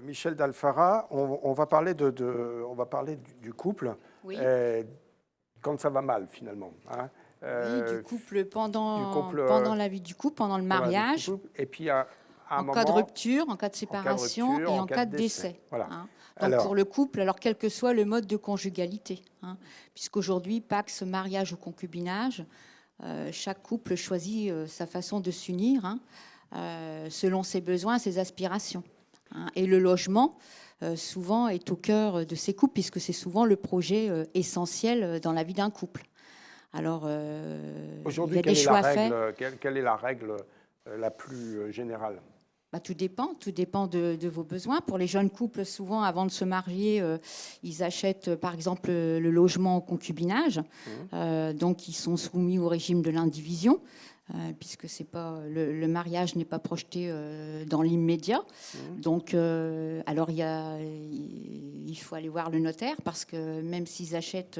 Michel Dalfara, on va parler du couple Oui. Quand ça va mal, finalement. Hein. Oui, du couple pendant la vie du couple, pendant le pendant la vie du mariage, couple. Et puis, à un en moment, cas de rupture, en cas de en cas de séparation rupture, et en en cas cas de de décès. décès. Voilà. Hein. Donc Alors, pour le couple, alors quel que soit le mode de conjugalité, hein, puisqu'aujourd'hui, Pax, mariage ou concubinage, chaque couple choisit sa façon de s'unir hein, selon ses besoins, ses aspirations. Hein. Et le logement, souvent, est au cœur de ces couples, puisque c'est souvent le projet essentiel dans la vie d'un couple. Alors, il y aujourd'hui, a des choix à faire. quelle est la règle la plus générale? Bah, tout dépend de vos besoins. Pour les jeunes couples, souvent, avant de se marier, ils achètent, par exemple, le logement en concubinage. Donc, ils sont soumis au régime de l'indivision, puisque c'est pas, le mariage n'est pas projeté dans l'immédiat. Donc, alors, il faut aller voir le notaire, parce que même s'ils achètent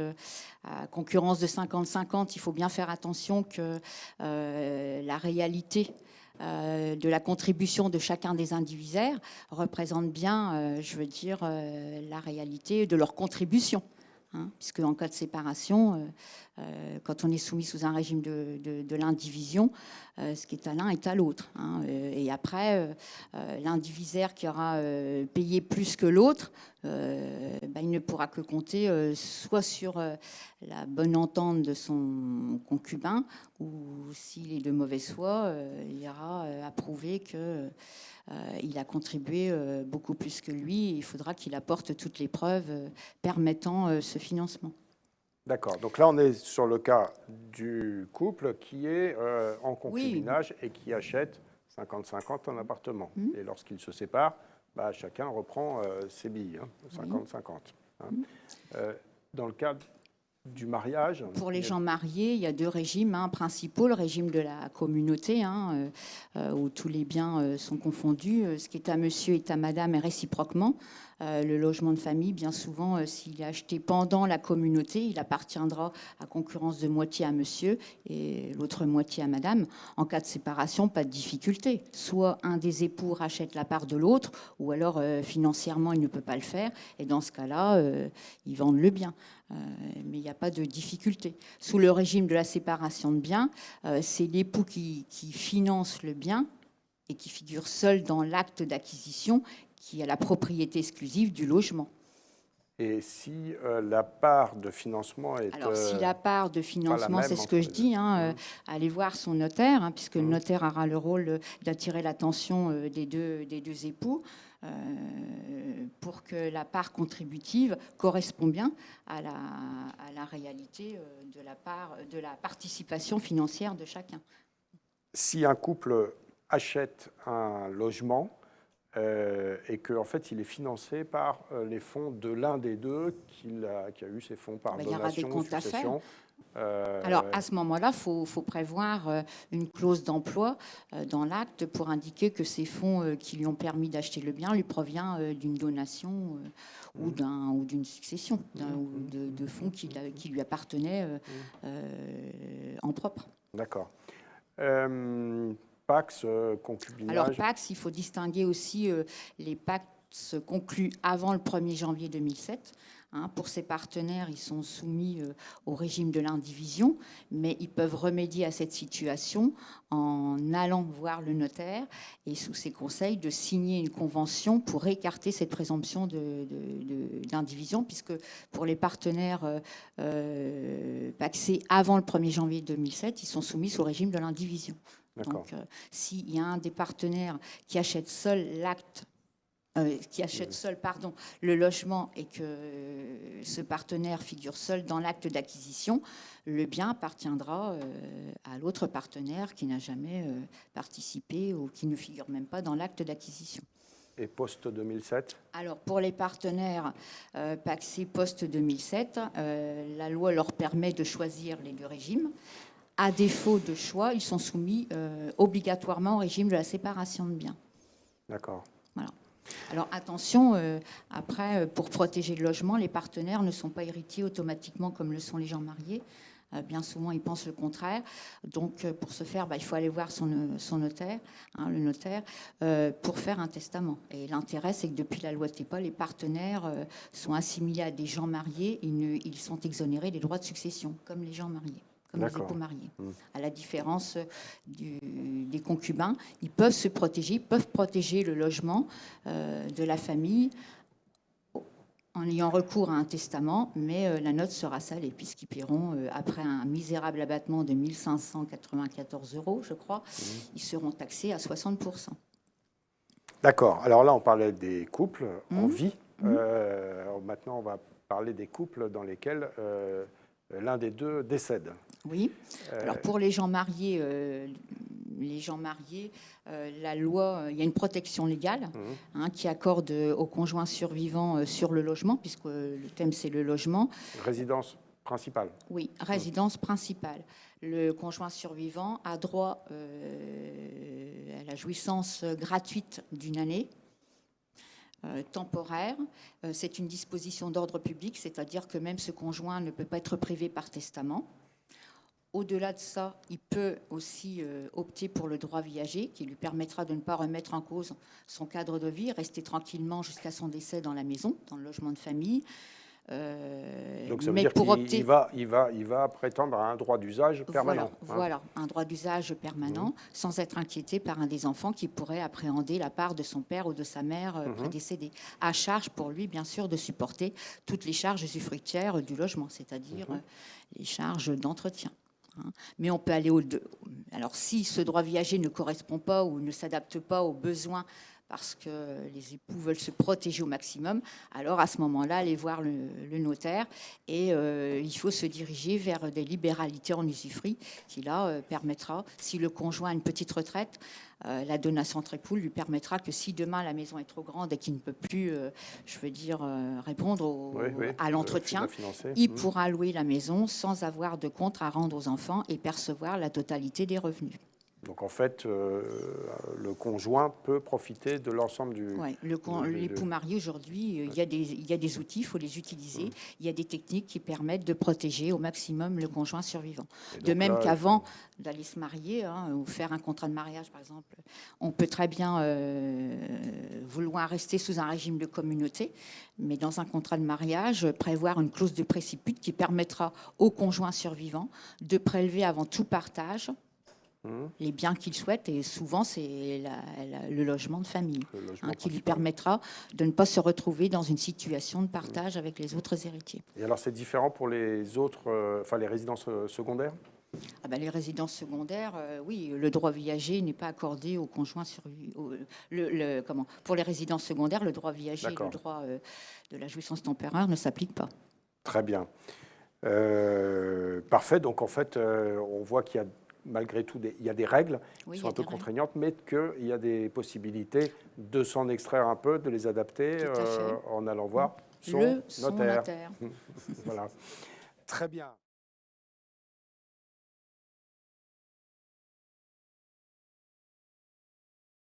à concurrence de 50-50, il faut bien faire attention que la réalité de la contribution de chacun des indivisaires représente bien, la réalité de leur contribution. Hein, puisque en cas de séparation, quand on est soumis sous un régime de l'indivision, ce qui est à l'un est à l'autre. Hein, et après, l'indivisaire qui aura payé plus que l'autre, il ne pourra que compter soit sur la bonne entente de son concubin, ou s'il est de mauvaise foi, il ira approuver que il a contribué beaucoup plus que lui. Il faudra qu'il apporte toutes les preuves permettant ce financement. D'accord. Donc là, on est sur le cas du couple qui est en concubinage et qui achète 50-50 un appartement. Et lorsqu'ils se séparent, bah, chacun reprend ses billes, hein, 50-50. Hein. Dans le cas du mariage... Pour les gens mariés, il y a deux régimes hein, principaux. Le régime de la communauté, hein, où tous les biens sont confondus. Ce qui est à monsieur est à madame et réciproquement. Le logement de famille, bien souvent, s'il est acheté pendant la communauté, il appartiendra à concurrence de moitié à monsieur et l'autre moitié à madame. En cas de séparation, pas de difficulté. Soit un des époux rachète la part de l'autre, ou alors financièrement, il ne peut pas le faire. Et dans ce cas-là, ils vendent le bien. Mais il n'y a pas de difficulté. Sous le régime de la séparation de biens, c'est l'époux qui finance le bien et qui figure seul dans l'acte d'acquisition, qui a la propriété exclusive du logement. Et si la part de financement est... Alors, si la part de financement, c'est ce que je dis, hein, allez voir son notaire, hein, puisque le notaire aura le rôle d'attirer l'attention des deux époux, pour que la part contributive corresponde bien à la réalité de la participation financière de chacun. Si un couple achète un logement et qu'en fait il est financé par les fonds de l'un des deux qui a eu ses fonds par donation ou succession. Alors, à ce moment-là, il faut prévoir une clause d'emploi dans l'acte pour indiquer que ces fonds qui lui ont permis d'acheter le bien lui provient d'une donation ou d'une succession, ou de fonds qui lui appartenaient en propre. D'accord. Pax, concubinage. Alors, Pax, il faut distinguer aussi les Pax conclus avant le 1er janvier 2007. Hein, pour ces partenaires, ils sont soumis au régime de l'indivision, mais ils peuvent remédier à cette situation en allant voir le notaire et sous ses conseils de signer une convention pour écarter cette présomption d'indivision, puisque pour les partenaires paxés avant le 1er janvier 2007, ils sont soumis au régime de l'indivision. Donc, s'il y a un des partenaires qui achète seul le logement et que ce partenaire figure seul dans l'acte d'acquisition, le bien appartiendra à l'autre partenaire qui n'a jamais participé ou qui ne figure même pas dans l'acte d'acquisition. Et post-2007 ? Alors, pour les partenaires paxés post-2007, la loi leur permet de choisir les deux régimes. À défaut de choix, ils sont soumis obligatoirement au régime de la séparation de biens. D'accord. Voilà. Alors attention, après, pour protéger le logement, les partenaires ne sont pas héritiers automatiquement comme le sont les gens mariés. Bien souvent, ils pensent le contraire. Donc, pour ce faire, il faut aller voir son notaire, le notaire, pour faire un testament. Et l'intérêt, c'est que depuis la loi TEPA, les partenaires sont assimilés à des gens mariés. Ils sont exonérés des droits de succession, comme les gens mariés, comme les époux mariés. À la différence des concubins, ils peuvent se protéger, ils peuvent protéger le logement de la famille en ayant recours à un testament, mais la note sera salée, puisqu'ils paieront, après un misérable abattement de 1 594 €, je crois, ils seront taxés à 60%. D'accord. Alors là, on parlait des couples en vie. Maintenant, on va parler des couples dans lesquels l'un des deux décède. Oui. Alors, pour les gens mariés, la loi, il y a une protection légale qui accorde aux conjoints survivants sur le logement, puisque le thème c'est le logement. Résidence principale. Oui, résidence principale. Le conjoint survivant a droit à la jouissance gratuite d'une année. Temporaire. C'est une disposition d'ordre public, c'est-à-dire que même ce conjoint ne peut pas être privé par testament. Au-delà de ça, il peut aussi opter pour le droit viager, qui lui permettra de ne pas remettre en cause son cadre de vie, rester tranquillement jusqu'à son décès dans la maison, dans le logement de famille. Donc ça veut dire qu'il va prétendre à un droit d'usage permanent. Voilà, un droit d'usage permanent, sans être inquiété par un des enfants qui pourrait appréhender la part de son père ou de sa mère prédécédés. À charge pour lui, bien sûr, de supporter toutes les charges usufruitières du logement, c'est-à-dire les charges d'entretien. Mais on peut aller au-delà. Alors, si ce droit viager ne correspond pas ou ne s'adapte pas aux besoins parce que les époux veulent se protéger au maximum, alors à ce moment-là, aller voir le notaire et il faut se diriger vers des libéralités en usufruit qui, là, permettra, si le conjoint a une petite retraite, la donation entre époux lui permettra que si demain la maison est trop grande et qu'il ne peut plus, répondre à l'entretien, il pourra louer la maison sans avoir de compte à rendre aux enfants et percevoir la totalité des revenus. Donc en fait, le conjoint peut profiter de l'ensemble du... Oui, l'époux marié aujourd'hui, il y a des outils, il faut les utiliser. Il y a des techniques qui permettent de protéger au maximum le conjoint survivant. De même qu'avant d'aller se marier ou faire un contrat de mariage, par exemple, on peut très bien vouloir rester sous un régime de communauté, mais dans un contrat de mariage, prévoir une clause de préciput qui permettra au conjoint survivant de prélever avant tout partage les biens qu'il souhaite, et souvent c'est le logement de famille qui lui permettra de ne pas se retrouver dans une situation de partage avec les autres héritiers. Et alors c'est différent pour les autres, les résidences secondaires ? Les résidences secondaires, oui, le droit viager n'est pas accordé aux conjoints survivants. Pour les résidences secondaires, le droit viager et le droit de la jouissance temporaire ne s'appliquent pas. Très bien. Parfait. Donc en fait, on voit qu'il y a malgré tout, il y a des règles qui sont un peu contraignantes, mais qu'il y a des possibilités de s'en extraire un peu, de les adapter en allant voir son notaire. notaire. Voilà. Très bien.